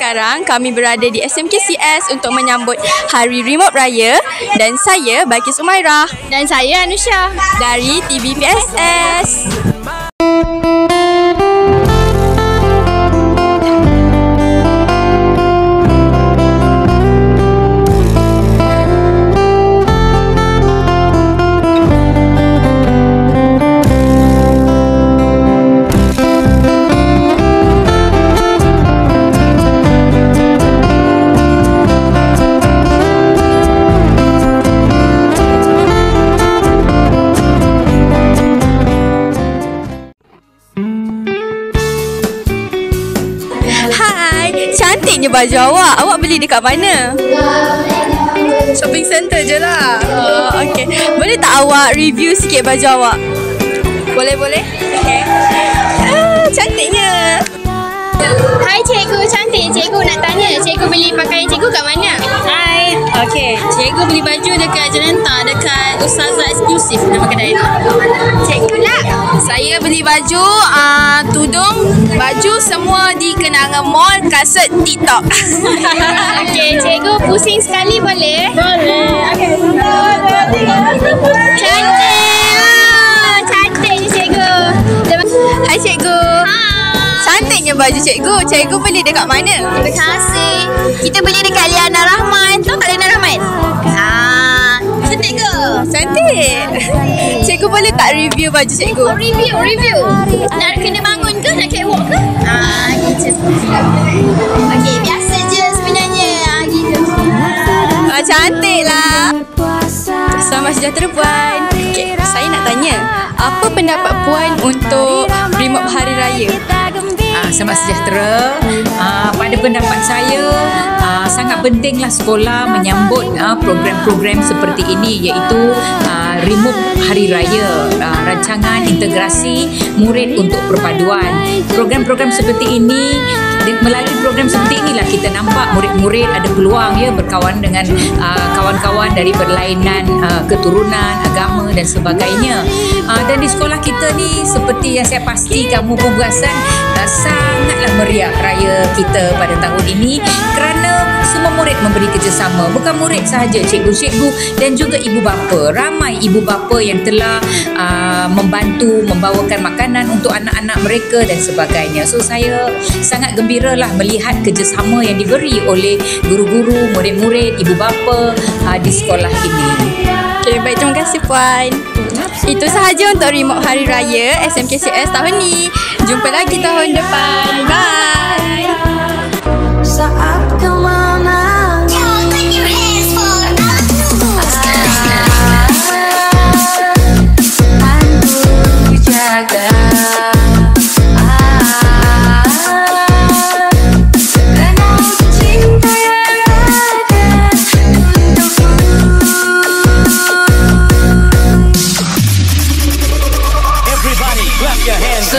sekarang kami berada di SMKCS untuk menyambut Hari Remote Raya dan saya Balkis Umairah dan saya Anusha dari TVPSS. Cantiknya baju awak. Awak beli dekat mana? shopping center je lah. Okay. Boleh tak awak review sikit baju awak? Boleh? Okay. Cantiknya. Hai cikgu, cantik. Cikgu nak tanya, cikgu beli pakaian cikgu kat mana? Hai, okay. Cikgu beli baju dekat Jelentah, dekat Ustazah Eksklusif nama kedai tu. Cikgu lah. Saya beli baju, tudung, baju semua di Kenanga Mall, kasut TikTok. Okay, cikgu pusing sekali boleh? Boleh. Okay. Cantik cikgu. Hai cikgu. Cantiknya baju cikgu. Cikgu beli dekat mana? Terima kasih. Kita beli dekat Liana Rahman. Tahu tak Liana Rahman? Cantik ke? Cantik. Cikgu boleh tak review baju cikgu? Review. Nak kena bangun ke? Nak catwalk ke? Gitu. Okay, biasa je sebenarnya. Gitu. Cantik lah. Selamat sejahtera Puan. Okay, saya nak tanya, apa pendapat Puan untuk remote hari raya? Selamat sejahtera. Pada pendapat saya, sangat pentinglah sekolah menyambut program-program seperti ini, iaitu remote hari raya, rancangan integrasi murid untuk perpaduan. Program-program seperti ini, melalui program seperti inilah kita nampak murid-murid ada peluang berkawan dengan kawan-kawan dari berlainan keturunan, agama dan sebagainya. Dan di sekolah kita ni, seperti yang saya pasti kamu pun perasan, sangatlah meriah raya kita pada tahun ini kerana semua murid memberi kerjasama. Bukan murid sahaja, cikgu-cikgu dan juga ibu bapa. Ramai ibu bapa yang telah membantu membawakan makanan untuk anak-anak mereka dan sebagainya. So saya sangat gembiralah melihat kerjasama yang diberi oleh guru-guru, murid-murid, ibu bapa di sekolah ini. Okay, baik, terima kasih Puan. Itu sahaja untuk remote hari raya SMKCS tahun ni. Jumpa lagi tahun depan. Bye. Saat kau menangis, open your hands for aku jaga. Everybody clap your hands.